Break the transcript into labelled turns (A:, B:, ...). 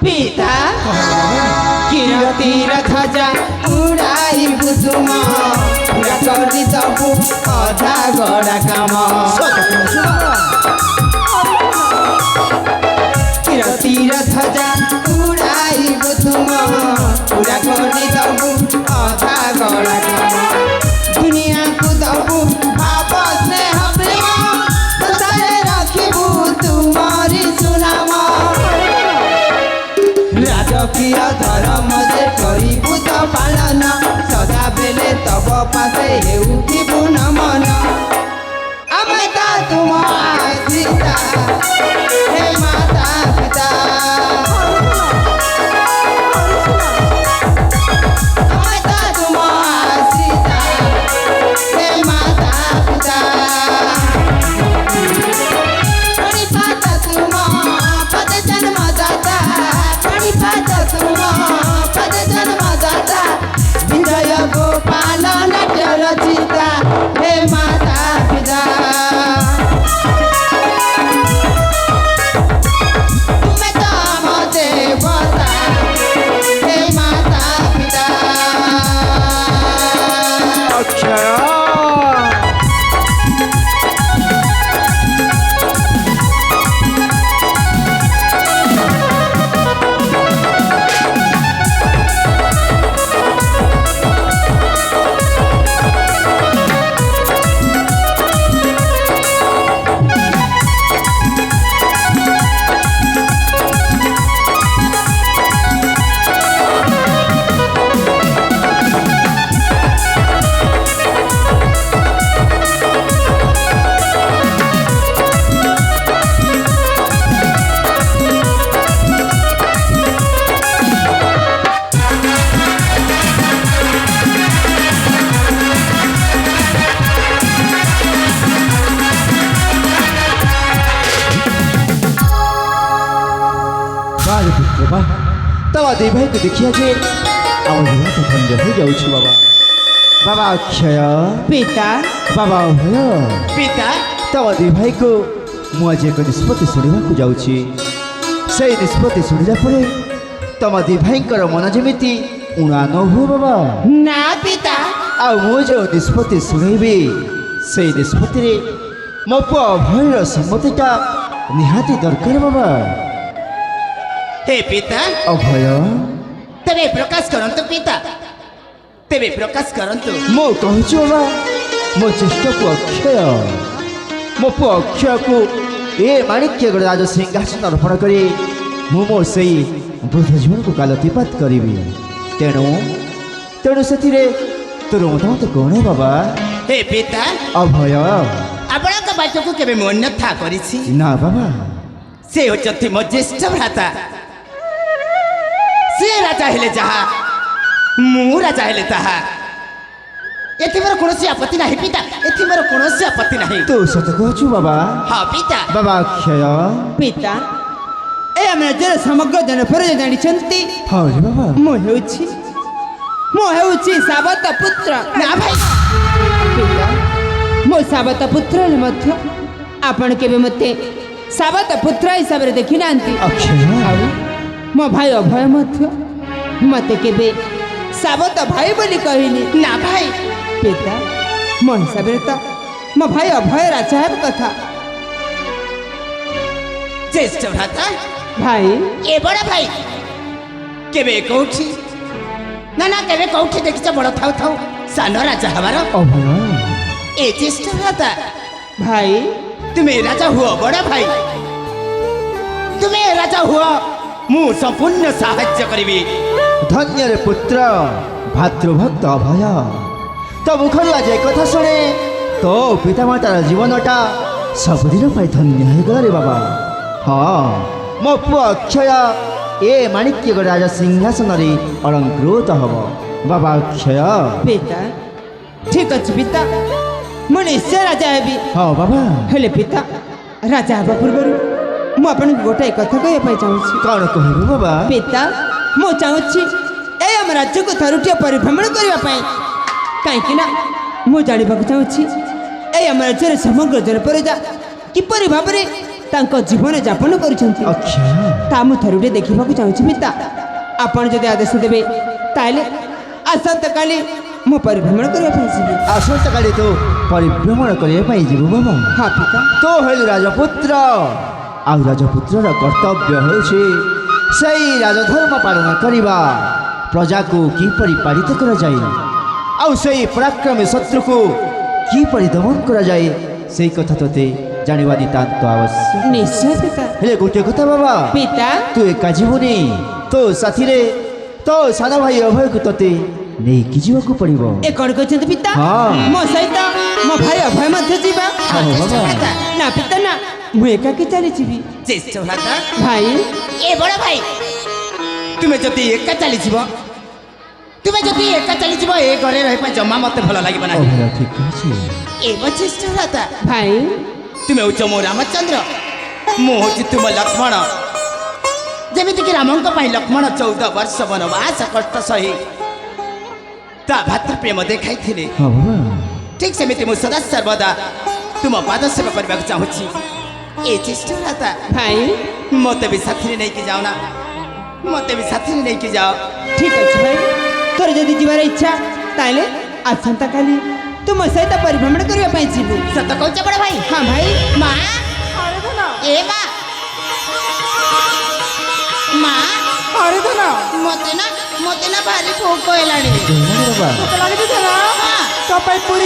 A: पिता किरतीर ध्वजा उड़ाई बुझुम पूरा करी दबु अधा गड़ा काम किरतीर ध्वजा उड़ाई बुझुम पूरा करी दबु अधा गड़ा काम दुनिया को दबु भाव स्नेह प्रेम सदाए रखिबु तुमारी सुनाम राजकीय धर्म जे करिबु तो पालन सदा बेले तब पासे हेउथिबु नमन अमृता तुम आश्रिता हे माता पिता अमृता तुम आश्रिता हे माता पिता प्रणिपात तुम पद जन्मदाता प्रणिपात तुम पद जन्मदाता विजय गोपाल नाट्य रचिता हे माता पिता तुम्हें तो हम देवता हे माता पिता
B: अक्षय तवा दे भाई को देखिया जे आम जीवन तो धन्य हो जाउछु बाबा बाबा अक्षय
A: पिता
B: बाबा अभय
A: पिता
B: तवा दे भाई को मु आज एक निष्पत्ति शुणा को जाउछि से निष्पत्ति शुणिला परे तम दी भाईकर मन जेमिति उणा न हो बाबा
A: ना पिता
B: आ मु जो निष्पत्ति शुणेबी से निष्पत्ति रे मो पुआ अभयर सम्मतिटा निहाती दरकार बाबा
A: हे पिता
B: अभय
A: तेरे प्रकाश करंतु पिता तेरे प्रकाश करंतु
B: मो कहछु बाबा मो चेष्टा को अक्षय मो पुआ अक्षय को ए माणिक्य राज सिंहासन अर्पण करी मु मोर सेई वृद्ध जीवन को कालतीपात करिबी तेणु तेणु सेतिरे तोर मतामत कोन बाबा
A: हे पिता
B: अभय
A: आपणक बात को केबे मन न था करिछि
B: ना बाबा
A: से होचथि मो ज्येष्ठ भ्राता से राजा हेले जहा मु राजा हेले ताहा एथि मोर कोनोसी आपत्ति नाही पिता एथि मोर कोनोसी आपत्ति नाही
B: तू सत कहछु बाबा
A: हां पिता
B: बाबा अक्षय
A: पिता ए हम जर समग्र जन पर जानि छंती
B: हां रे बाबा
A: मो हेउछि साबत पुत्र ना भाई पिता मो साबत पुत्र मध्य आपण केबे मते साबत पुत्र हिसाब रे देखि नांती
B: अक्षय
A: मो भाई अभय मध्य मते केबे साबत भाई बोली कहिनी ना भाई पिता मो हिसाब रे तो मो भाई अभय राजा है कथा ज्येष्ठ भ्राता भाई ए बड़ा भाई केबे कहूछि ना ना केबे कहूछि देखिछ बड़ थाउ थाउ सान राजा हमार
B: अभय
A: ए ज्येष्ठ भ्राता भाई तुम्हें राजा हुआ बड़ा भाई तुम्हें राजा हुआ मु संपूर्ण साहाय्य करिबी
B: धन्य रे पुत्र भातृभक्त अभय तो मुखर आज एक कथा शुणे तो पितामातार जीवनटा सबुदिन पाई धन्य हो गला रे बाबा हाँ मो पुआ अक्षय ए माणिक्य राजा सिंहासन रे अलंकृत हब बाबा अक्षय
A: पिता ठीक अछि पिता मु निश्चय राजा हेबी
B: हाँ बाबा
A: हेले पिता राजा हबा पूर्व मु आपन गोटे कथा कहय पाई चाहूछि
B: कौन कहबो बाबा
A: पिता मु चाहूछि ए हम राज्य को थरुटिया परिभ्रमण करबा पाई काहे कि ना मु जानिबा को चाहूछि ए हम राज्य रे समग्र जन परजा किपरि भाबरे तांको जीवन यापन करिसंती
B: अक्षय
A: ତା ମୁଁ ଥରୁଟେ ଦେଖିବାକୁ ଚାହୁଁଛି ପିତା। ଆପଣ ଯଦି ଆଦେଶ ଦେବେ ତାହେଲେ ଆସନ୍ତାକାଲି ମୁଁ ପରିଭ୍ରମଣ କରିବା ପାଇଁ ଯିବି।
B: ଆସନ୍ତାକାଲି ତୁ ପରିଭ୍ରମଣ କରିବା ପାଇଁ ଯିବୁ ବାବା?
A: ହଁ ପିତା।
B: ତୁ ହେଲୁ ରାଜପୁତ୍ର, ଆଉ ରାଜପୁତ୍ରର କର୍ତ୍ତବ୍ୟ ହେଉଛି ସେଇ ରାଜଧର୍ମ ପାଳନ କରିବା। ପ୍ରଜାକୁ କିପରି ପାଳିତ କରାଯାଏ ଆଉ ସେଇ ପରାକ୍ରମୀ ଶତ୍ରୁକୁ କିପରି ଦମନ କରାଯାଏ ସେଇ କଥା ତୋତେ ଜାଣିବା ନିତାନ୍ତ ଆବଶ୍ୟକ।
A: ନିଶ୍ଚୟ ପିତା।
B: ହେଲେ ଗୋଟିଏ କଥା ବାବା,
A: ପିତା
B: ତୁ ଏକା ଯିବୁନି, ତୋ ସାଥିରେ ତୋ ସାନ ଭାଇ ଅଭୟକୁ ତୋତେ ନେଇକି ଯିବାକୁ ପଡ଼ିବ।
A: ଏ କ'ଣ କହିଛନ୍ତି ପିତା?
B: ହଁ।
A: ମୋ ସହିତ ମୋ ଭାଇ ଅଭୟ ମଧ୍ୟ ଯିବା?
B: ହଁ, ବାବା।
A: ନା ପିତା ନା, ମୁଁ ଏକାକି ଚାଲିଯିବି।
C: জ্যেষ্ঠ ভ্রাতা
A: ଭାଇ
C: এ বড় ভাই তুমি যদি একা চালিଯିବ এ ঘরে রহিবা জমা মতে ভাল লাগিব না।
B: ଅଭୟ ଠିକ୍ କହିଛି।
C: এব জ্যেষ্ঠ ভ্রাতা
A: ଭାଇ
C: তুমি হচ্ছ মো রামচন্দ্র, মু হচ্ছি তুম লক্ষ্মণ। যেমিতিকি রামঙ্ক পাই লক্ষ্মণ 14 বর্ষ বনবাস কষ্ট সহি তা ভাতৃপ্রেম দেখাইଥିଲେ,
B: ହଁ ବାବା।
C: ঠিক সেমিতি মু সদা সর্বদা তুম পাদ সেবা করা চাহুছি। এ জ্যেষ্ঠ ভ্রাতা
A: ଭାଇ
C: মতে বি সাথী নেইকি যাও না, মতে বি সাথী নেইকি যাও।
A: ଠିକ୍ ଅଛି ଭାଇ, ତୋର ଯଦି ଯିବାର ଇଚ୍ଛା ତାହେଲେ ଆସନ୍ତାକାଲି ତୁ ମୋ ସହିତ ପରିଭ୍ରମଣ କରିବା ପାଇଁ ଯିବୁ।
C: সত কৌছ বড় ভাই।
A: ହଁ ଭାଇ।
C: মা এ মা মা মতে না ভারি ভোক হেলানি।
B: ବାବା।
C: ହଁ।